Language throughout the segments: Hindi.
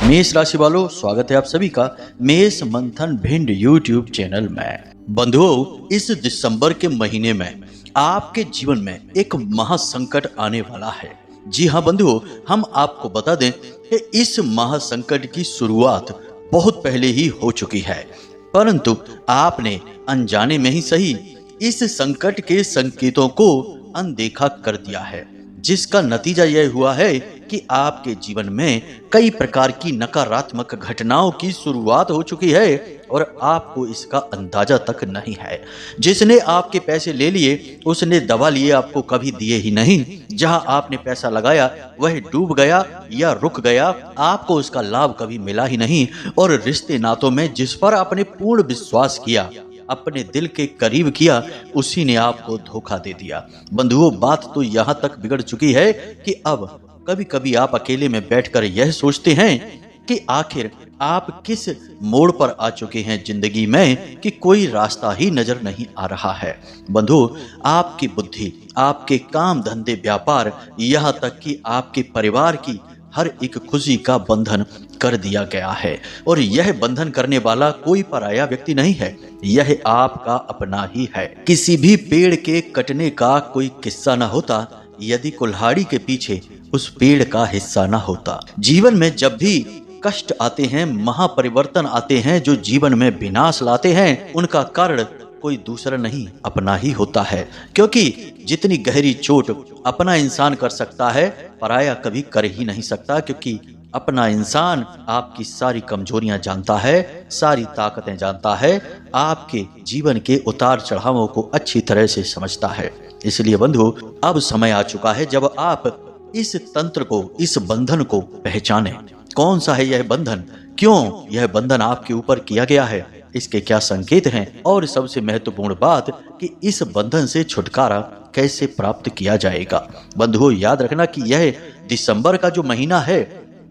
मेष राशि वालों, स्वागत है आप सभी का मेष मंथन भिंड यूट्यूब चैनल में। बंधुओं, इस दिसंबर के महीने में आपके जीवन में एक महासंकट आने वाला है। जी हाँ बंधुओं, हम आपको बता दें कि इस महासंकट की शुरुआत बहुत पहले ही हो चुकी है, परंतु आपने अनजाने में ही सही इस संकट के संकेतों को अनदेखा कर दिया है, जिसका नतीजा यह हुआ है कि आपके जीवन में कई प्रकार की नकारात्मक घटनाओं की शुरुआत हो चुकी है और आपको इसका अंदाजा तक नहीं है। जिसने आपके पैसे ले लिए उसने दवा लिए आपको कभी दिए ही नहीं। जहां आपने पैसा लगाया वह डूब गया या रुक गया, आपको उसका लाभ कभी मिला ही नहीं। और रिश्ते नातों में जिस पर आपने पूर्ण विश्वास किया, अपने दिल के करीब किया, उसी ने आपको धोखा दे दिया। बंधुओं, बात तो यहाँ तक बिगड़ चुकी है कि अब कभी कभी आप अकेले में बैठकर यह सोचते हैं कि आखिर आप किस मोड़ पर आ चुके हैं जिंदगी में कि कोई रास्ता ही नजर नहीं आ रहा है। बंधुओं, आपकी बुद्धि, आपके काम धंधे, व्यापार, यहाँ तक कि आपके परिवार की हर एक खुशी का बंधन कर दिया गया है। और यह बंधन करने वाला कोई पराया व्यक्ति नहीं है, यह आपका अपना ही है। किसी भी पेड़ के कटने का कोई किस्सा ना होता यदि कुल्हाड़ी के पीछे उस पेड़ का हिस्सा ना होता। जीवन में जब भी कष्ट आते हैं, महापरिवर्तन आते हैं जो जीवन में विनाश लाते हैं, उनका कारण कोई दूसरा नहीं, अपना ही होता है। क्योंकि जितनी गहरी चोट अपना इंसान कर सकता है, पराया कभी कर ही नहीं सकता। क्योंकि अपना इंसान आपकी सारी कमजोरियां जानता है, सारी ताकतें जानता है, आपके जीवन के उतार चढ़ावों को अच्छी तरह से समझता है। इसलिए बंधु, अब समय आ चुका है जब आप इस तंत्र को, इस बंधन को पहचानें। कौन सा है यह बंधन, क्यों यह बंधन आपके ऊपर किया गया है, इसके क्या संकेत हैं, और सबसे महत्वपूर्ण बात कि इस बंधन से छुटकारा कैसे प्राप्त किया जाएगा। बंधुओं, याद रखना कि यह दिसंबर का जो महीना है,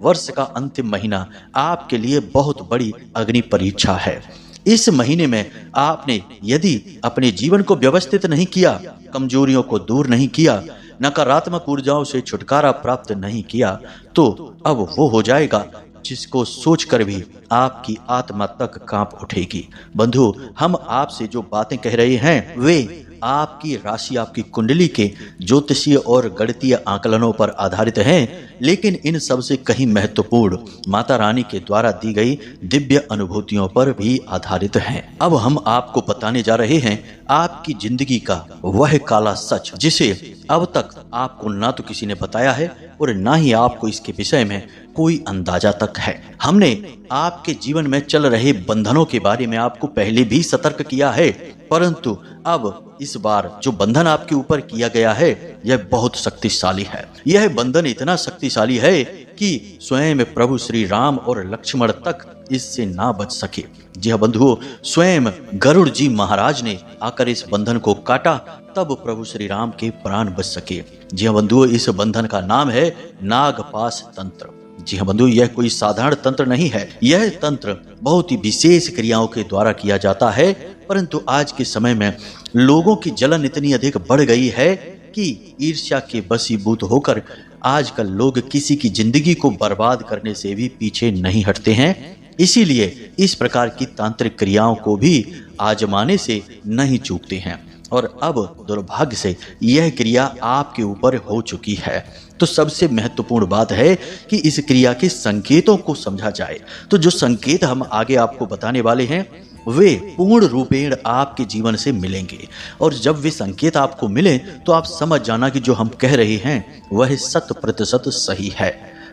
वर्ष का अंतिम महीना, आपके लिए बहुत बड़ी अग्नि परीक्षा है। इस महीने में आपने यदि अपने जीवन को व्यवस्थित नहीं किया, कमजोरियों को दूर नहीं किया, नकारात्मक ऊर्जाओं से छुटकारा प्राप्त नहीं किया, तो अब वो हो जाएगा जिसको सोचकर भी आपकी आत्मा तक कांप उठेगी। बंधु, हम आपसे जो बातें कह रहे हैं वे आपकी राशि, आपकी कुंडली के ज्योतिषीय और गणितीय आकलनों पर आधारित हैं, लेकिन इन सबसे कहीं महत्वपूर्ण माता रानी के द्वारा दी गई दिव्य अनुभूतियों पर भी आधारित हैं। अब हम आपको बताने जा रहे हैं आपकी जिंदगी का वह काला सच, जिसे अब तक आपको ना तो किसी ने बताया है और ना ही आपको इसके विषय में कोई अंदाजा तक है। हमने आपके जीवन में चल रहे बंधनों के बारे में आपको पहले भी सतर्क किया है, परंतु अब इस बार जो बंधन आपके ऊपर किया गया है यह बहुत शक्तिशाली है। यह बंधन इतना शक्तिशाली है कि स्वयं प्रभु श्री राम और लक्ष्मण तक इससे ना बच सके। जी हाँ बंधुओं, स्वयं गरुड़ जी महाराज ने आकर इस बंधन को काटा, तब प्रभु श्री राम के प्राण बच सके। जी हाँ बंधुओं, इस बंधन का नाम है नागपाश तंत्र। जी हाँ बंधु, यह कोई साधारण तंत्र नहीं है। यह तंत्र बहुत ही विशेष क्रियाओं के द्वारा किया जाता है, परंतु आज के समय में लोगों की जलन इतनी अधिक बढ़ गई है कि ईर्ष्या के वशीभूत होकर आजकल लोग किसी की जिंदगी को बर्बाद करने से भी पीछे नहीं हटते हैं। इसीलिए इस प्रकार की तांत्रिक क्रियाओं को भी आजमाने से नहीं चूकते हैं। और अब दुर्भाग्य से यह क्रिया आपके ऊपर हो चुकी है। तो सबसे महत्वपूर्ण बात है कि इस क्रिया के संकेतों को समझा जाए। तो जो संकेत हम आगे आपको बताने वाले हैं वे पूर्ण रूपेण आपके जीवन से मिलेंगे, और जब वे संकेत आपको मिले तो आप समझ जाना कि जो हम कह रहे हैं वह 100% सही है।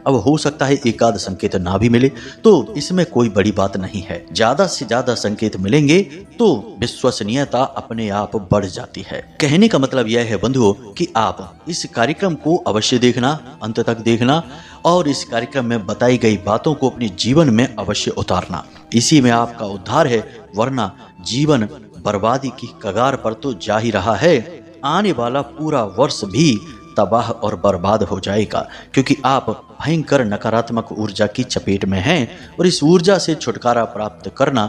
अब हो सकता है एक आध संकेत ना भी मिले, तो इसमें कोई बड़ी बात नहीं है। ज्यादा से ज्यादा संकेत मिलेंगे तो विश्वसनीयता अपने आप बढ़ जाती है। कहने का मतलब यह है बंधुओं कि आप इस कार्यक्रम को अवश्य देखना, अंत तक देखना, और इस कार्यक्रम में बताई गई बातों को अपने जीवन में अवश्य उतारना। इसी में आपका उद्धार है, वरना जीवन बर्बादी की कगार पर तो जा ही रहा है। आने वाला पूरा वर्ष भी तबाह और बर्बाद हो जाएगा, क्योंकि आप भयंकर नकारात्मक ऊर्जा की चपेट में हैं और इस ऊर्जा से छुटकारा प्राप्त करना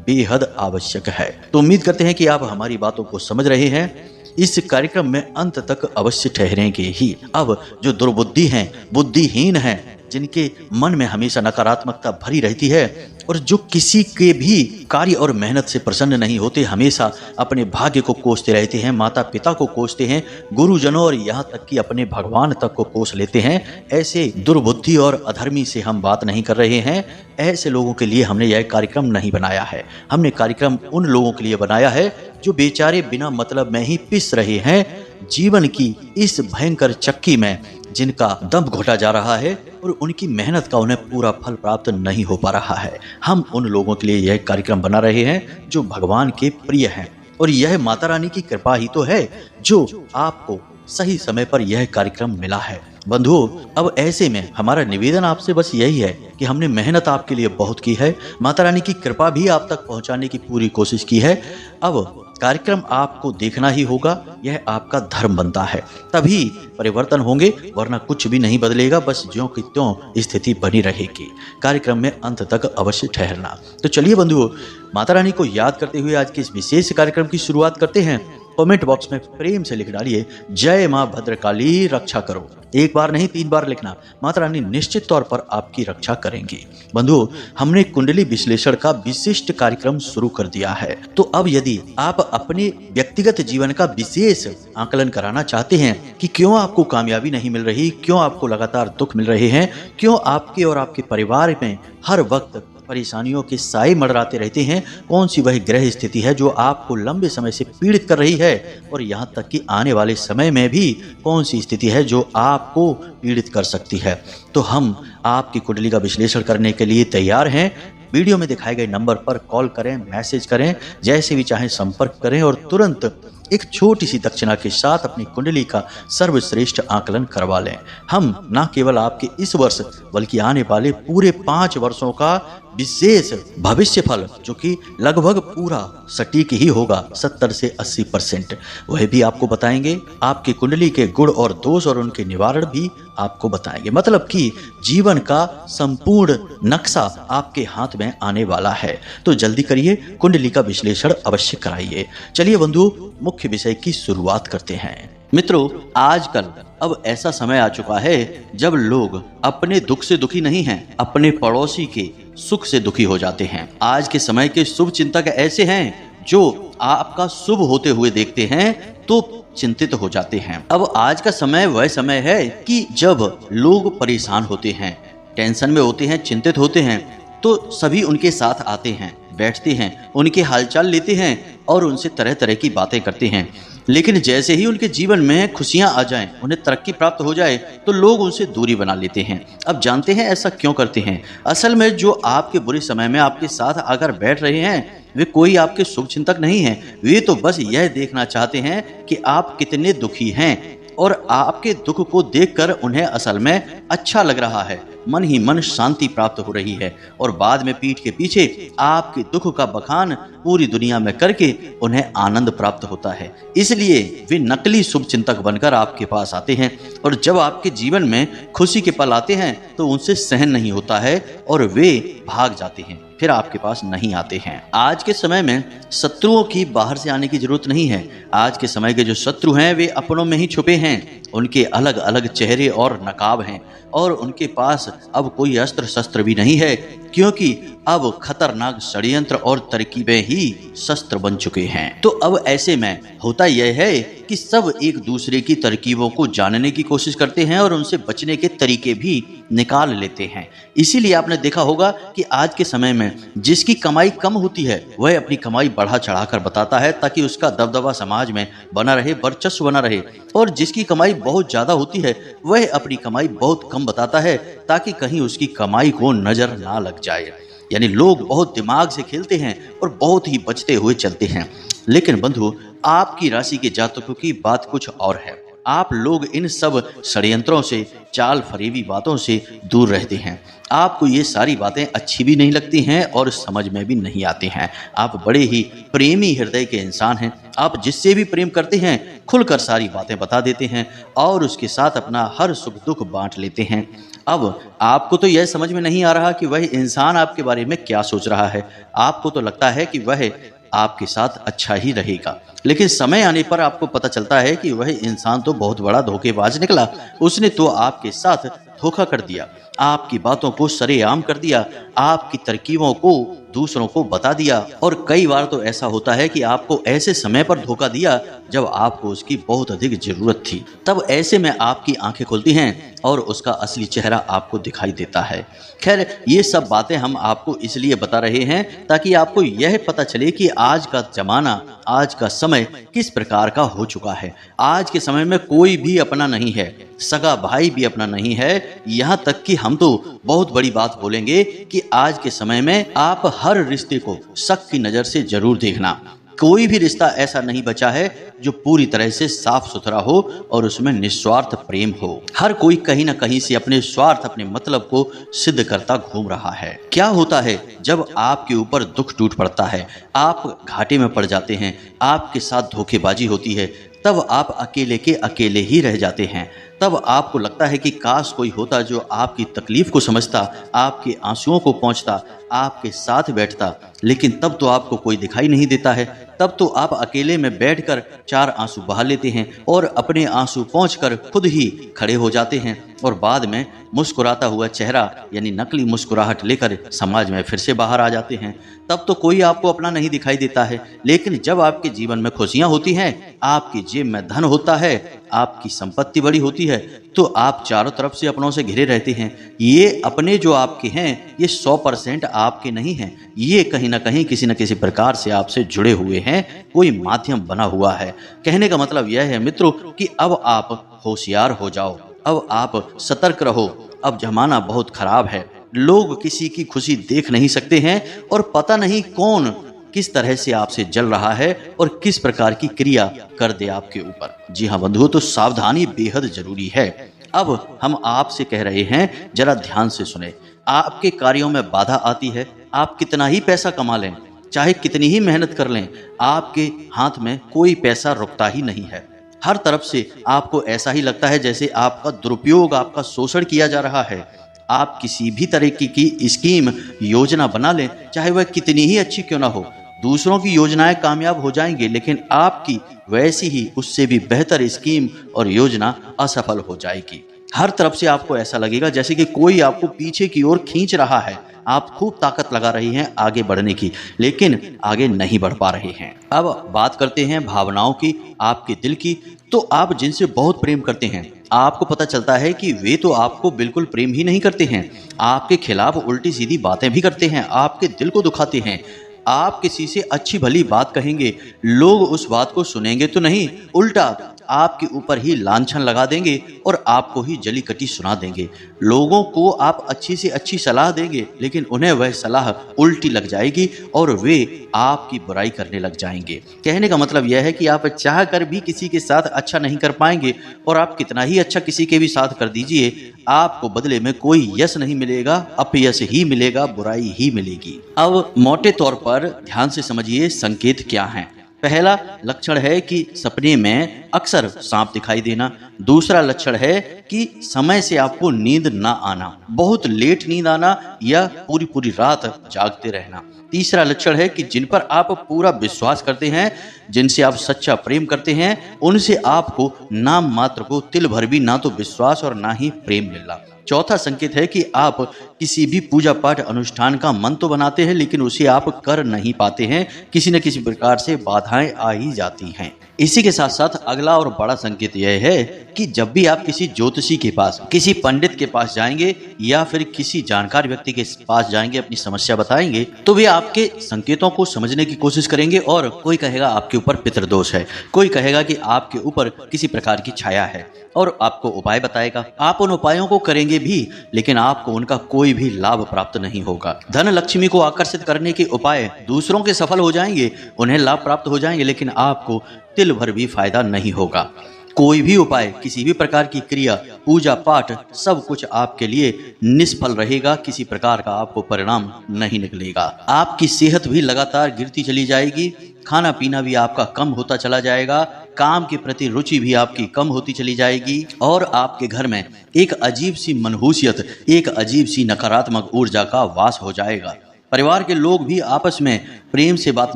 बेहद आवश्यक है। तो उम्मीद करते हैं कि आप हमारी बातों को समझ रहे हैं। इस कार्यक्रम में अंत तक अवश्य ठहरेंगे ही। अब जो दुर्बुद्धि हैं, बुद्धिहीन हैं, जिनके मन में हमेशा नकारात्मकता भरी रहती है और जो किसी के भी कार्य और मेहनत से प्रसन्न नहीं होते, हमेशा अपने भाग्य को कोसते रहते हैं, माता पिता को कोसते हैं, गुरुजनों और यहाँ तक कि अपने भगवान तक को कोस लेते हैं। ऐसे दुर्बुद्धि और अधर्मी से हम बात नहीं कर रहे हैं। ऐसे लोगों के लिए हमने यह कार्यक्रम नहीं बनाया है। हमने कार्यक्रम उन लोगों के लिए बनाया है जो बेचारे बिना मतलब में ही पिस रहे हैं जीवन की इस भयंकर चक्की में, जिनका दम घोटा जा रहा है और उनकी मेहनत का उन्हें पूरा फल प्राप्त नहीं हो पा रहा है। हम उन लोगों के लिए यह कार्यक्रम बना रहे हैं जो भगवान के प्रिय हैं, और यह माता रानी की कृपा ही तो है जो आपको सही समय पर यह कार्यक्रम मिला है। बंधुओं, अब ऐसे में हमारा निवेदन आपसे बस यही है कि हमने मेहनत आपके लिए बहुत की है, माता रानी की कृपा भी आप तक पहुंचाने की पूरी कोशिश की है। अब कार्यक्रम आपको देखना ही होगा, यह आपका धर्म बनता है, तभी परिवर्तन होंगे, वरना कुछ भी नहीं बदलेगा, बस ज्यों की त्यों स्थिति बनी रहेगी। कार्यक्रम में अंत तक अवश्य ठहरना। तो चलिए बंधुओं, माता रानी को याद करते हुए आज के इस विशेष कार्यक्रम की शुरुआत करते हैं। कमेंट बॉक्स में प्रेम से लिख डालिए, जय मां भद्रकाली रक्षा करो। एक बार नहीं 3 बार लिखना, माता रानी निश्चित तौर पर आपकी रक्षा करेंगी। बंधुओं, हमने कुंडली विश्लेषण का विशिष्ट कार्यक्रम शुरू कर दिया है। तो अब यदि आप अपने व्यक्तिगत जीवन का विशेष आकलन कराना चाहते हैं कि क्यों आपको कामयाबी नहीं मिल रही, क्यों आपको लगातार दुख मिल रहे हैं, क्यों आपके और आपके परिवार में हर वक्त परेशानियों के साए मंडराते रहते हैं, कौन सी वह ग्रह स्थिति है जो आपको लंबे समय से पीड़ित कर रही है, और यहाँ तक कि आने वाले समय में भी कौन सी स्थिति है जो आपको पीड़ित कर सकती है, तो हम आपकी कुंडली का विश्लेषण करने के लिए तैयार हैं। वीडियो में दिखाए गए नंबर पर कॉल करें, मैसेज करें, जैसे भी चाहें संपर्क करें और तुरंत एक छोटी सी दक्षिणा के साथ अपनी कुंडली का सर्वश्रेष्ठ आकलन करवा लें। हम न केवल आपके इस वर्ष बल्कि आने वाले पूरे 5 वर्षों का विशेष भविष्य फल, जो कि लगभग पूरा सटीक ही होगा 70 से 80%, वह भी आपको बताएंगे। आपकी कुंडली के गुण और दोष और उनके निवारण भी आपको बताएंगे। मतलब कि जीवन का संपूर्ण नक्शा आपके हाथ में आने वाला है। तो जल्दी करिए, कुंडली का विश्लेषण अवश्य कराइए। चलिए बंधु, मुख्य विषय की शुरुआत करते हैं। मित्रों, आजकल अब ऐसा समय आ चुका है जब लोग अपने दुख से दुखी नहीं हैं, अपने पड़ोसी के सुख से दुखी हो जाते हैं। आज के समय के शुभ चिंतक ऐसे हैं जो आपका शुभ होते हुए देखते हैं तो चिंतित हो जाते हैं। अब आज का समय वह समय है कि जब लोग परेशान होते हैं, टेंशन में होते हैं, चिंतित होते हैं, तो सभी उनके साथ आते हैं, बैठते हैं, उनके हालचाल लेते हैं और उनसे तरह तरह की बातें करते हैं। लेकिन जैसे ही उनके जीवन में खुशियां आ जाएं, उन्हें तरक्की प्राप्त हो जाए, तो लोग उनसे दूरी बना लेते हैं। अब जानते हैं ऐसा क्यों करते हैं? असल में जो आपके बुरे समय में आपके साथ आकर बैठ रहे हैं वे कोई आपके शुभ चिंतक नहीं हैं। वे तो बस यह देखना चाहते हैं कि आप कितने दुखी हैं, और आपके दुख को देखकर उन्हें असल में अच्छा लग रहा है, मन ही मन शांति प्राप्त हो रही है, और बाद में पीठ के पीछे आपके दुख का बखान पूरी दुनिया में करके उन्हें आनंद प्राप्त होता है। इसलिए वे नकली शुभ चिंतक बनकर आपके पास आते हैं, और जब आपके जीवन में खुशी के पल आते हैं तो उनसे सहन नहीं होता है और वे भाग जाते हैं, फिर आपके पास नहीं आते हैं। आज के समय में शत्रुओं की बाहर से आने की जरूरत नहीं है। आज के समय के जो शत्रु हैं वे अपनों में ही छुपे हैं। उनके अलग अलग चेहरे और नकाब हैं, और उनके पास अब कोई अस्त्र शस्त्र भी नहीं है, क्योंकि अब खतरनाक षड्यंत्र और तरकीबें ही शस्त्र बन चुके हैं। तो अब ऐसे में होता यह है कि सब एक दूसरे की तरकीबों को जानने की कोशिश करते हैं और उनसे बचने के तरीके भी निकाल लेते हैं। इसीलिए आपने देखा होगा कि आज के समय में जिसकी कमाई कम होती है वह अपनी कमाई बढ़ा चढ़ाकर बताता है, ताकि उसका दबदबा समाज में बना रहे, वर्चस्व बना रहे, और जिसकी कमाई बहुत ज्यादा होती है वह अपनी कमाई बहुत कम बताता है, ताकि कहीं उसकी कमाई को नजर ना लग जाए। यानी लोग बहुत दिमाग से खेलते हैं और बहुत ही बचते हुए चलते हैं। लेकिन बंधु, आपकी राशि के जातकों की बात कुछ और है। आप लोग इन सब षड्यंत्रों से, चाल फरेबी बातों से दूर रहते हैं। आपको ये सारी बातें अच्छी भी नहीं लगती हैं और समझ में भी नहीं आती हैं। आप बड़े ही प्रेमी हृदय के इंसान हैं। आप जिससे भी प्रेम करते हैं खुलकर सारी बातें बता देते हैं और उसके साथ अपना हर सुख दुख बांट लेते हैं। अब आपको तो यह समझ में नहीं आ रहा कि वह इंसान आपके बारे में क्या सोच रहा है। आपको तो लगता है कि वह आपके साथ अच्छा ही रहेगा, लेकिन समय आने पर आपको पता चलता है कि वह इंसान तो बहुत बड़ा धोखेबाज निकला। उसने तो आपके साथ धोखा कर दिया, आपकी बातों को सरेआम कर दिया, आपकी तरकीबों को दूसरों को बता दिया। और कई बार तो ऐसा होता है कि आपको ऐसे समय पर धोखा दिया जब आपको उसकी बहुत अधिक जरूरत थी। तब ऐसे में आपकी आंखें खुलती हैं और उसका असली चेहरा आपको दिखाई देता है। खैर, ये सब बातें हम आपको इसलिए बता रहे हैं ताकि आपको यह पता चले कि आज का जमाना, आज का समय किस प्रकार का हो चुका है। आज के समय में कोई भी अपना नहीं है, सगा भाई भी अपना नहीं है। यहाँ तक कि हम तो बहुत बड़ी बात बोलेंगे कि आज के समय में आप हर रिश्ते को शक की नज़र से जरूर देखना। कोई भी रिश्ता ऐसा नहीं बचा है जो पूरी तरह से साफ सुथरा हो और उसमें निस्वार्थ प्रेम हो। हर कोई कहीं ना कहीं से अपने स्वार्थ, अपने मतलब को सिद्ध करता घूम रहा है। क्या होता है जब आपके ऊपर दुख टूट पड़ता है, आप घाटे में पड़ जाते हैं, आपके साथ धोखेबाजी होती है, तब आप अकेले के अकेले ही रह जाते हैं। तब आपको लगता है कि काश कोई होता जो आपकी तकलीफ को समझता, आपके आंसुओं को पहुंचता, आपके साथ बैठता। लेकिन तब तो आपको कोई दिखाई नहीं देता है। तब तो आप अकेले में बैठकर 4 आंसू बहा लेते हैं और अपने आंसू पहुंचकर खुद ही खड़े हो जाते हैं और बाद में मुस्कुराता हुआ चेहरा यानी नकली मुस्कुराहट लेकर समाज में फिर से बाहर आ जाते हैं। तब तो कोई आपको अपना नहीं दिखाई देता है। लेकिन जब आपके जीवन में खुशियां होती हैं, आपकी जेब में धन होता है, आपकी संपत्ति बड़ी होती है, तो आप चारों तरफ से अपनों से घिरे रहते हैं। ये अपने जो आपके हैं, ये 100% आपके नहीं हैं। ये कहीं ना कहीं किसी न किसी प्रकार से आपसे जुड़े हुए हैं, कोई माध्यम बना हुआ है। कहने का मतलब यह है मित्रों कि अब आप होशियार हो जाओ, अब आप सतर्क रहो। अब जमाना बहुत खराब है, लोग किसी की खुशी देख नहीं सकते हैं और पता नहीं कौन किस तरह से आपसे जल रहा है और किस प्रकार की क्रिया कर दे आपके ऊपर। जी हाँ बंधुओं, तो सावधानी बेहद जरूरी है। अब हम आपसे कह रहे हैं, जरा ध्यान से सुने। आपके कार्यों में बाधा आती है, आप कितना ही पैसा कमा लें, चाहे कितनी ही मेहनत कर लें, आपके हाथ में कोई पैसा रुकता ही नहीं है। हर तरफ से आपको ऐसा ही लगता है जैसे आपका दुरुपयोग, आपका शोषण किया जा रहा है। आप किसी भी तरीके की स्कीम, योजना बना लें, चाहे वह कितनी ही अच्छी क्यों ना हो, दूसरों की योजनाएं कामयाब हो जाएंगी, लेकिन आपकी वैसी ही उससे भी बेहतर स्कीम और योजना असफल हो जाएगी। हर तरफ से आपको ऐसा लगेगा जैसे कि कोई आपको पीछे की ओर खींच रहा है। आप खूब ताकत लगा रही हैं आगे बढ़ने की, लेकिन आगे नहीं बढ़ पा रहे हैं। अब बात करते हैं भावनाओं की, आपके दिल की। तो आप जिनसे बहुत प्रेम करते हैं, आपको पता चलता है कि वे तो आपको बिल्कुल प्रेम ही नहीं करते हैं, आपके खिलाफ उल्टी सीधी बातें भी करते हैं, आपके दिल को दुखाते हैं। आप किसी से अच्छी भली बात कहेंगे, लोग उस बात को सुनेंगे तो नहीं, उल्टा आपके ऊपर ही लांछन लगा देंगे और आपको ही जली कटी सुना देंगे। लोगों को आप अच्छी से अच्छी सलाह देंगे, लेकिन उन्हें वह सलाह उल्टी लग जाएगी और वे आपकी बुराई करने लग जाएंगे। कहने का मतलब यह है कि आप चाह कर भी किसी के साथ अच्छा नहीं कर पाएंगे, और आप कितना ही अच्छा किसी के भी साथ कर दीजिए, आपको बदले में कोई यश नहीं मिलेगा, अपयश ही मिलेगा, बुराई ही मिलेगी। अब मोटे तौर पर ध्यान से समझिए संकेत क्या हैं। पहला लक्षण है कि सपने में अक्सर सांप दिखाई देना। दूसरा लक्षण है कि समय से आपको नींद ना आना, बहुत लेट नींद आना या पूरी पूरी रात जागते रहना। तीसरा लक्षण है कि जिन पर आप पूरा विश्वास करते हैं, जिनसे आप सच्चा प्रेम करते हैं, उनसे आपको नाम मात्र को तिल भर भी ना तो विश्वास और ना ही प्रेम मिलना। चौथा संकेत है कि आप किसी भी पूजा पाठ अनुष्ठान का मन तो बनाते हैं, लेकिन उसे आप कर नहीं पाते हैं, किसी न किसी प्रकार से बाधाएं आ ही जाती हैं। इसी के साथ साथ अगला और बड़ा संकेत यह है कि जब भी आप किसी ज्योतिषी के पास, किसी पंडित के पास जाएंगे या फिर किसी जानकार व्यक्ति के पास जाएंगे, अपनी समस्या बताएंगे, तो वे आपके संकेतों को समझने की कोशिश करेंगे। और कोई कहेगा आपके ऊपर पितृदोष है, कोई कहेगा कि आपके ऊपर किसी प्रकार की छाया है और आपको उपाय बताएगा। आप उन उपायों को करेंगे भी, लेकिन आपको उनका कोई भी लाभ प्राप्त नहीं होगा। धन लक्ष्मी को आकर्षित करने के उपाय दूसरों के सफल हो जाएंगे, उन्हें लाभ प्राप्त हो जाएंगे, लेकिन आपको तिल भर भी फायदा नहीं होगा। कोई भी उपाय, किसी भी प्रकार की क्रिया, पूजा पाठ, सब कुछ आपके लिए निष्फल रहेगा, किसी प्रकार का आपको परिणाम नहीं निकलेगा। आपकी सेहत भी लगातार गिरती चली जाएगी, खाना पीना भी आपका कम होता चला जाएगा, काम के प्रति रुचि भी आपकी कम होती चली जाएगी, और आपके घर में एक अजीब सी मनहूसियत, एक अजीब सी नकारात्मक ऊर्जा का वास हो जाएगा। परिवार के लोग भी आपस में प्रेम से बात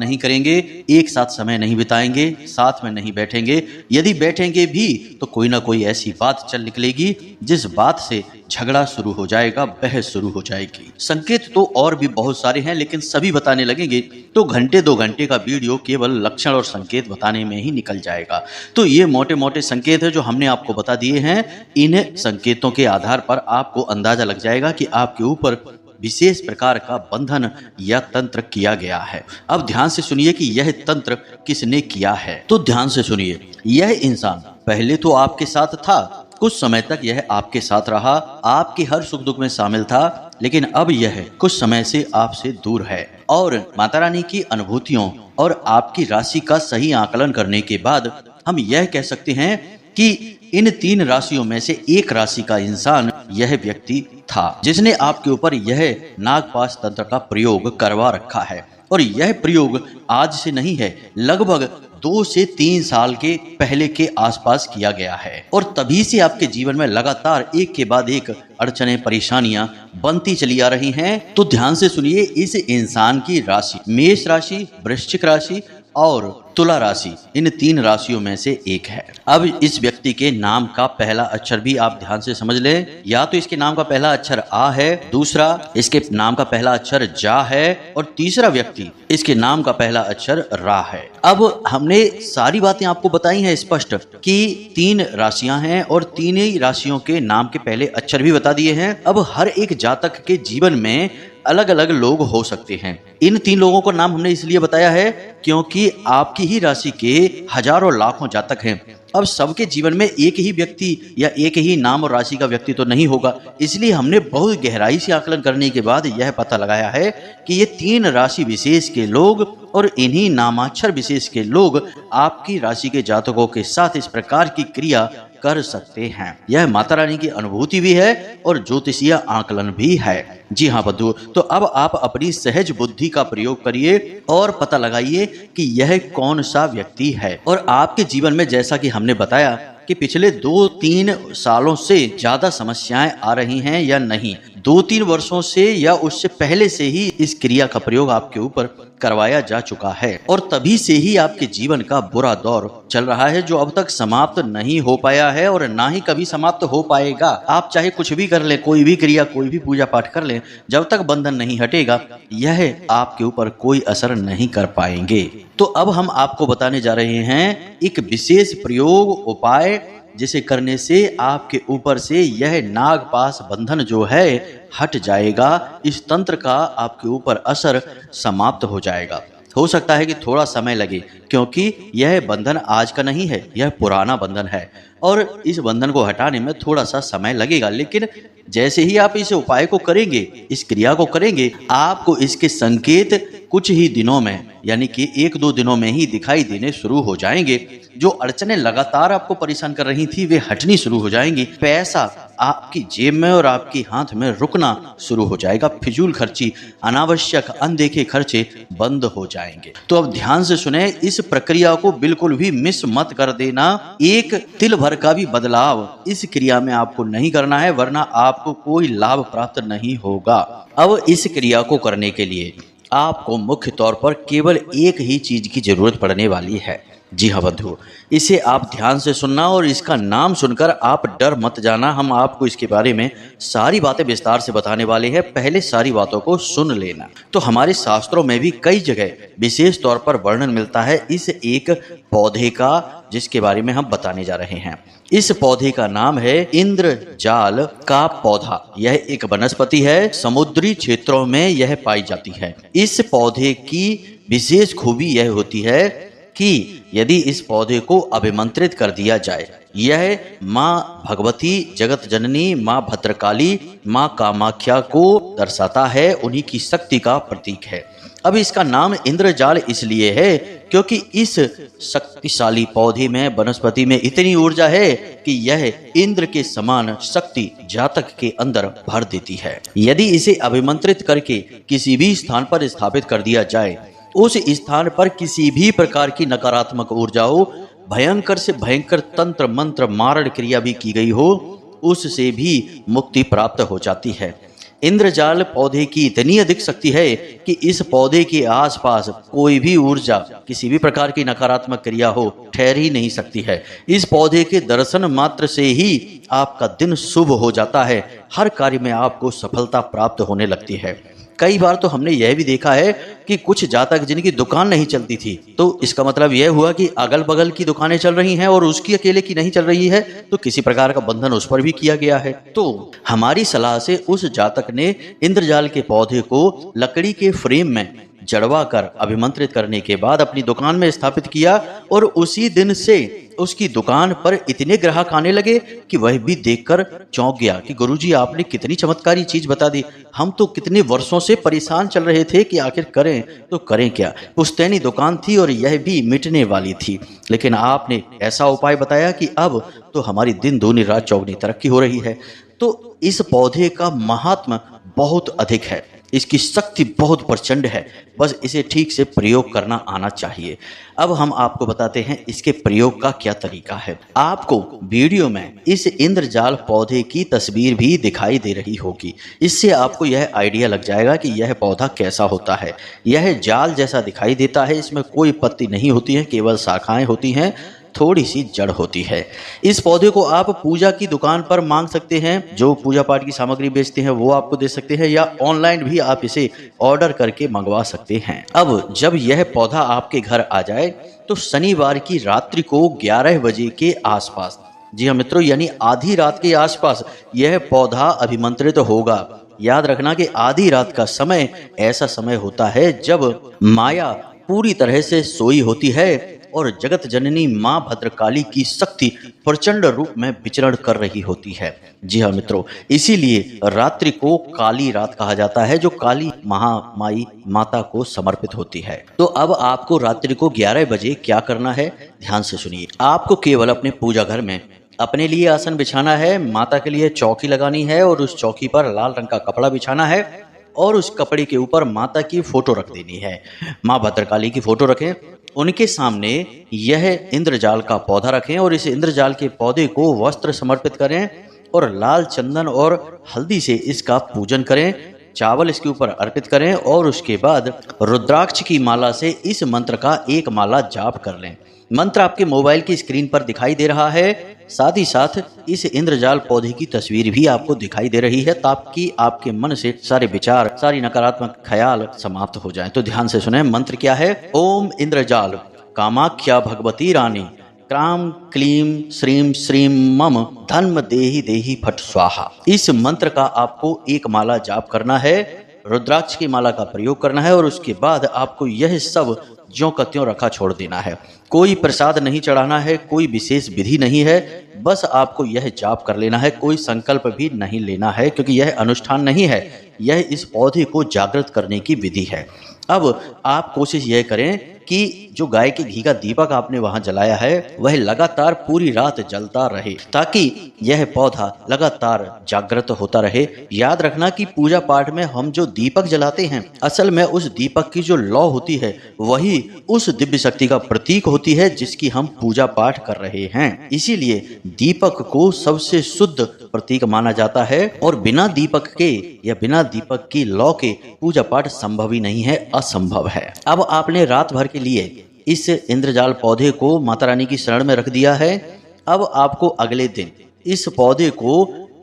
नहीं करेंगे, एक साथ समय नहीं बिताएंगे, साथ में नहीं बैठेंगे। यदि बैठेंगे भी तो कोई ना कोई ऐसी बात चल निकलेगी जिस बात से झगड़ा शुरू हो जाएगा, बहस शुरू हो जाएगी। संकेत तो और भी बहुत सारे हैं, लेकिन सभी बताने लगेंगे तो घंटे 2 घंटे का वीडियो केवल लक्षण और संकेत बताने में ही निकल जाएगा। तो ये मोटे मोटे संकेत है जो हमने आपको बता दिए हैं। इन संकेतों के आधार पर आपको अंदाजा लग जाएगा कि आपके ऊपर विशेष प्रकार का बंधन या तंत्र किया गया है। अब ध्यान से सुनिए कि यह तंत्र किसने किया है। तो ध्यान से सुनिए, यह इंसान पहले तो आपके साथ था, कुछ समय तक यह आपके साथ रहा, आपके हर सुख दुख में शामिल था, लेकिन अब यह कुछ समय से आपसे दूर है। और माता रानी की अनुभूतियों और आपकी राशि का सही आकलन करने के बाद हम यह कह सकते हैं कि इन 3 राशियों में से एक राशि का इंसान यह व्यक्ति था जिसने आपके ऊपर यह नागपाश तंत्र का प्रयोग करवा रखा है। और यह प्रयोग आज से नहीं है, लगभग 2 से 3 साल के पहले के आसपास किया गया है। और तभी से आपके जीवन में लगातार एक के बाद एक अड़चने, परेशानियां बनती चली आ रही हैं। तो ध्यान से सुनिए, इस इंसान की राशि मेष राशि, वृश्चिक राशि और तुला राशि, इन 3 राशियों में से एक है। अब इस व्यक्ति के नाम का पहला अक्षर भी आप ध्यान से समझ लें। या तो इसके नाम का पहला अक्षर आ है, दूसरा इसके नाम का पहला अक्षर जा है, और तीसरा व्यक्ति इसके नाम का पहला अक्षर रा है। अब हमने सारी बातें आपको बताई हैं स्पष्ट कि 3 राशियां हैं और 3 ही राशियों के नाम के पहले अक्षर भी बता दिए हैं। अब हर एक जातक के जीवन में अलग अलग लोग हो सकते हैं। इन 3 लोगों का नाम हमने इसलिए बताया है क्योंकि आपकी ही राशि के हजारों लाखों जातक हैं। अब सबके जीवन में एक ही व्यक्ति या एक ही नाम और राशि का व्यक्ति तो नहीं होगा, इसलिए हमने बहुत गहराई से आकलन करने के बाद यह पता लगाया है कि ये 3 राशि विशेष के लोग और इन्हीं नामाक्षर विशेष के लोग आपकी राशि के जातकों के साथ इस प्रकार की क्रिया कर सकते हैं। यह माता रानी की अनुभूति भी है और ज्योतिषीय आकलन भी है। जी हाँ बंधु, तो अब आप अपनी सहज बुद्धि का प्रयोग करिए और पता लगाइए कि यह कौन सा व्यक्ति है। और आपके जीवन में जैसा कि हमने बताया कि पिछले 2-3 सालों से ज्यादा समस्याएं आ रही हैं या नहीं, 2-3 वर्षों से या उससे पहले से ही इस क्रिया का प्रयोग आपके ऊपर करवाया जा चुका है और तभी से ही आपके जीवन का बुरा दौर चल रहा है जो अब तक समाप्त नहीं हो पाया है और ना ही कभी समाप्त हो पाएगा। आप चाहे कुछ भी कर लें, कोई भी क्रिया, कोई भी पूजा पाठ कर लें, जब तक बंधन नहीं हटेगा यह आपके ऊपर कोई असर नहीं कर पाएंगे। तो अब हम आपको बताने जा रहे हैं एक विशेष प्रयोग, उपाय जिसे करने से आपके ऊपर से यह नागपाश बंधन जो है हट जाएगा। इस तंत्र का आपके ऊपर असर समाप्त हो जाएगा। हो सकता है कि थोड़ा समय लगे क्योंकि यह बंधन आज का नहीं है, यह पुराना बंधन है और इस बंधन को हटाने में थोड़ा सा समय लगेगा। लेकिन जैसे ही आप इस उपाय को करेंगे, इस क्रिया को करेंगे, आपको इसके संकेत कुछ ही दिनों में यानी कि 1-2 दिनों में ही दिखाई देने शुरू हो जाएंगे। जो अड़चने लगातार आपको परेशान कर रही थी वे हटनी शुरू हो जाएंगी। पैसा आपकी जेब में और आपके हाथ में रुकना शुरू हो जाएगा। फिजूल खर्ची, अनावश्यक अनदेखे खर्चे बंद हो जाएंगे। तो अब ध्यान से सुने, इस प्रक्रिया को बिल्कुल भी मिस मत कर देना। एक तिल भर का भी बदलाव इस क्रिया में आपको नहीं करना है, वरना आपको कोई लाभ प्राप्त नहीं होगा। अब इस क्रिया को करने के लिए आपको मुख्य तौर पर केवल एक ही चीज की जरूरत पड़ने वाली है। जी हाँ बंधु, इसे आप ध्यान से सुनना और इसका नाम सुनकर आप डर मत जाना। हम आपको इसके बारे में सारी बातें विस्तार से बताने वाले हैं, पहले सारी बातों को सुन लेना। तो हमारे शास्त्रों में भी कई जगह विशेष तौर पर वर्णन मिलता है इस एक पौधे का जिसके बारे में हम बताने जा रहे हैं। इस पौधे का नाम है इंद्रजाल का पौधा। यह एक वनस्पति है, समुद्री क्षेत्रों में यह पाई जाती है। इस पौधे की विशेष खूबी यह होती है कि यदि इस पौधे को अभिमंत्रित कर दिया जाए, यह माँ भगवती, जगत जननी, माँ भद्रकाली, माँ कामाख्या को दर्शाता है, उन्हीं की शक्ति का प्रतीक है। अब इसका नाम इंद्रजाल इसलिए है क्योंकि इस शक्तिशाली पौधे में, वनस्पति में इतनी ऊर्जा है कि यह इंद्र के समान शक्ति जातक के अंदर भर देती है। यदि इसे अभिमंत्रित करके किसी भी स्थान पर स्थापित कर दिया जाए, उस स्थान पर किसी भी प्रकार की नकारात्मक ऊर्जा हो, भयंकर से भयंकर तंत्र मंत्र मारण क्रिया भी की गई हो, उससे भी मुक्ति प्राप्त हो जाती है। इंद्रजाल पौधे की इतनी अधिक शक्ति है कि इस पौधे के आसपास कोई भी ऊर्जा, किसी भी प्रकार की नकारात्मक क्रिया हो, ठहर ही नहीं सकती है। इस पौधे के दर्शन मात्र से ही आपका दिन शुभ हो जाता है, हर कार्य में आपको सफलता प्राप्त होने लगती है। कई बार तो हमने यह भी देखा है कि कुछ जातक जिनकी दुकान नहीं चलती थी, तो इसका मतलब यह हुआ कि अगल बगल की दुकानें चल रही हैं और उसकी अकेले की नहीं चल रही है, तो किसी प्रकार का बंधन उस पर भी किया गया है। तो हमारी सलाह से उस जातक ने इंद्रजाल के पौधे को लकड़ी के फ्रेम में जड़वा कर अभिमंत्रित करने के बाद अपनी दुकान में स्थापित किया और उसी दिन से उसकी दुकान पर इतने ग्राहक आने लगे कि वह भी देखकर चौंक गया कि गुरुजी आपने कितनी चमत्कारी चीज बता दी। हम तो कितने वर्षों से परेशान चल रहे थे कि आखिर करें तो करें क्या। पुश्तैनी दुकान थी और यह भी मिटने वाली थी, लेकिन आपने ऐसा उपाय बताया कि अब तो हमारी दिन दूनी रात चौगनी तरक्की हो रही है। तो इस पौधे का महात्म बहुत अधिक है, इसकी शक्ति बहुत प्रचंड है, बस इसे ठीक से प्रयोग करना आना चाहिए। अब हम आपको बताते हैं इसके प्रयोग का क्या तरीका है। आपको वीडियो में इस इंद्रजाल पौधे की तस्वीर भी दिखाई दे रही होगी, इससे आपको यह आइडिया लग जाएगा कि यह पौधा कैसा होता है। यह जाल जैसा दिखाई देता है, इसमें कोई पत्ती नहीं होती है, केवल शाखाएं होती हैं, थोड़ी सी जड़ होती है। इस पौधे को आप पूजा की दुकान पर मांग सकते हैं, जो पूजा पाठ की सामग्री बेचते हैं वो आपको दे सकते हैं, या ऑनलाइन भी आप इसे ऑर्डर करके मंगवा सकते हैं। अब जब यह पौधा आपके घर आ जाए तो शनिवार की रात्रि को 11 बजे के आसपास, जी हाँ मित्रों, यानी आधी रात के आसपास यह पौधा अभिमंत्रित होगा। याद रखना कि आधी रात का समय ऐसा समय होता है जब माया पूरी तरह से सोई होती है और जगत जननी मां भद्रकाली की शक्ति प्रचंड रूप में विचरण कर रही होती है। जी हाँ मित्रों, इसीलिए रात्रि को काली रात कहा जाता है, जो काली महामाई माता को समर्पित होती है। तो अब आपको रात्रि को 11 बजे क्या करना है, ध्यान से सुनिए। आपको केवल अपने पूजा घर में अपने लिए आसन बिछाना है, माता के लिए चौकी लगानी है और उस चौकी पर लाल रंग का कपड़ा बिछाना है और उस कपड़े के ऊपर माता की फोटो रख देनी है। माँ भद्रकाली की फोटो रखें, उनके सामने यह इंद्रजाल का पौधा रखें और इस इंद्रजाल के पौधे को वस्त्र समर्पित करें और लाल चंदन और हल्दी से इसका पूजन करें, चावल इसके ऊपर अर्पित करें और उसके बाद रुद्राक्ष की माला से इस मंत्र का एक माला जाप कर लें। मंत्र आपके मोबाइल की स्क्रीन पर दिखाई दे रहा है, साथ ही साथ इस इंद्रजाल पौधे की तस्वीर भी आपको दिखाई दे रही है, ताकि आपके मन से सारे विचार, सारी नकारात्मक ख्याल समाप्त हो जाएं। तो ध्यान से सुने, मंत्र क्या है। ओम इंद्रजाल कामाख्या भगवती रानी क्राम क्लीम श्रीम श्रीम मम धन्म देहि देहि फट स्वाहा। इस मंत्र का आपको एक माला जाप करना है, रुद्राक्ष की माला का प्रयोग करना है और उसके बाद आपको यह सब ज्यों का त्यों रखा छोड़ देना है। कोई प्रसाद नहीं चढ़ाना है, कोई विशेष विधि नहीं है, बस आपको यह जाप कर लेना है। कोई संकल्प भी नहीं लेना है, क्योंकि यह अनुष्ठान नहीं है, यह इस पौधे को जागृत करने की विधि है। अब आप कोशिश यह करें कि जो गाय के घी का दीपक आपने वहां जलाया है वह लगातार पूरी रात जलता रहे, ताकि यह पौधा लगातार जागृत होता रहे। याद रखना कि पूजा पाठ में हम जो दीपक जलाते हैं, असल में उस दीपक की जो लौ होती है वही उस दिव्य शक्ति का प्रतीक होती है जिसकी हम पूजा पाठ कर रहे हैं। इसीलिए दीपक को सबसे शुद्ध प्रतीक माना जाता है और बिना दीपक के या बिना दीपक की लौ के पूजा पाठ संभव ही नहीं है, असंभव है। अब आपने रात भर के लिए इस इंद्रजाल पौधे को माता रानी की शरण में रख दिया है। अब आपको अगले दिन इस पौधे को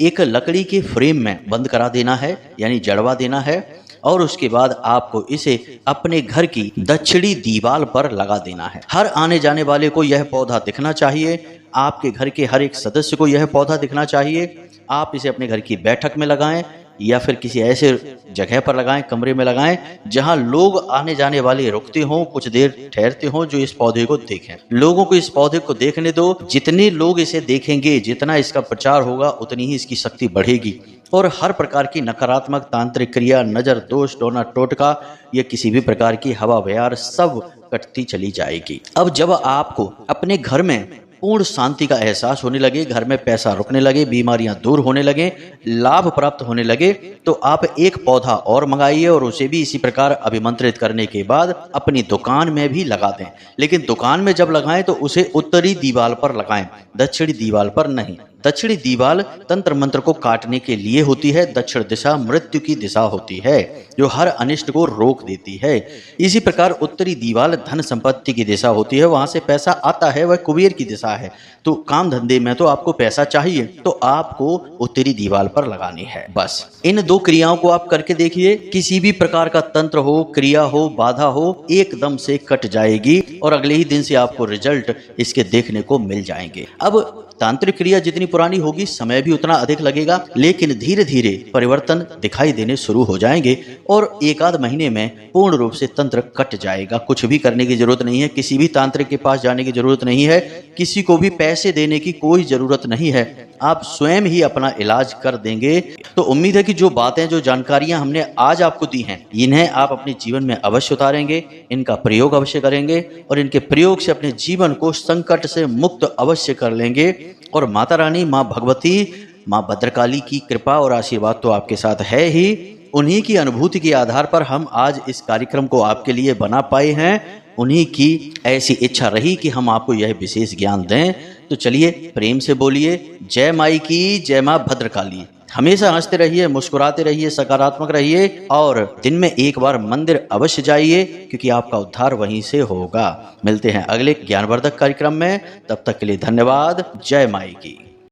एक लकड़ी के फ्रेम में बंद करा देना है, यानी जड़वा देना है, और उसके बाद आपको इसे अपने घर की दक्षिणी दीवार पर लगा देना है। हर आने जाने वाले को यह पौधा दिखना चाहिए, आपके घर के हर एक सदस्य को यह पौधा दिखना चाहिए। आप इसे अपने घर की बैठक में लगाएं या फिर किसी ऐसे जगह पर लगाएं, कमरे में लगाएं जहां लोग आने जाने वाले रुकते हों, कुछ देर ठहरते हों, जो इस पौधे को देखें। लोगों को इस पौधे को देखने दो, जितने लोग इसे देखेंगे, जितना इसका प्रचार होगा, उतनी ही इसकी शक्ति बढ़ेगी और हर प्रकार की नकारात्मक तांत्रिक क्रिया, नजर दोष, टोना टोटका या किसी भी प्रकार की हवा बयार सब कटती चली जाएगी। अब जब आपको अपने घर में पूर्ण शांति का एहसास होने लगे, घर में पैसा रुकने लगे, बीमारियां दूर होने लगे, लाभ प्राप्त होने लगे, तो आप एक पौधा और मंगाइए और उसे भी इसी प्रकार अभिमंत्रित करने के बाद अपनी दुकान में भी लगा दें। लेकिन दुकान में जब लगाएं तो उसे उत्तरी दीवार पर लगाएं, दक्षिणी दीवार पर नहीं। दक्षिणी दीवाल तंत्र मंत्र को काटने के लिए होती है। दक्षिण दिशा मृत्यु की दिशा होती है जो हर अनिष्ट को रोक देती है। इसी प्रकार उत्तरी दीवाल धन संपत्ति की दिशा होती है, वहां से पैसा आता है, वह कुबेर की दिशा है। तो काम धंधे में तो आपको पैसा चाहिए तो आपको उत्तरी दीवाल पर लगानी है। बस इन दो क्रियाओं को आप करके देखिए, किसी भी प्रकार का तंत्र हो, क्रिया हो, बाधा हो, एकदम से कट जाएगी और अगले ही दिन से आपको रिजल्ट इसके देखने को मिल जाएंगे। अब तांत्रिक क्रिया जितनी पुरानी होगी समय भी उतना अधिक लगेगा, लेकिन धीरे धीरे परिवर्तन दिखाई देने शुरू हो जाएंगे और एक आध महीने में पूर्ण रूप से तंत्र कट जाएगा। कुछ भी करने की जरूरत नहीं है, किसी भी तांत्रिक के पास जाने की जरूरत नहीं है, किसी को भी पैसे देने की कोई जरूरत नहीं है, आप स्वयं ही अपना इलाज कर देंगे। तो उम्मीद है कि जो बातें, जो जानकारियां हमने आज आपको दी हैं, इन्हें आप अपने जीवन में अवश्य उतारेंगे, इनका प्रयोग अवश्य करेंगे और इनके प्रयोग से अपने जीवन को संकट से मुक्त अवश्य कर लेंगे। और माता रानी, माँ भगवती, माँ भद्रकाली की कृपा और आशीर्वाद तो आपके साथ है ही। उन्हीं की अनुभूति के आधार पर हम आज इस कार्यक्रम को आपके लिए बना पाए हैं। उन्हीं की ऐसी इच्छा रही कि हम आपको यह विशेष ज्ञान दें। तो चलिए प्रेम से बोलिए जय माई की, जय माँ भद्रकाली। हमेशा हंसते रहिए, मुस्कुराते रहिए, सकारात्मक रहिए और दिन में एक बार मंदिर अवश्य जाइए, क्योंकि आपका उद्धार वहीं से होगा। मिलते हैं अगले ज्ञानवर्धक कार्यक्रम में, तब तक के लिए धन्यवाद। जय माई की।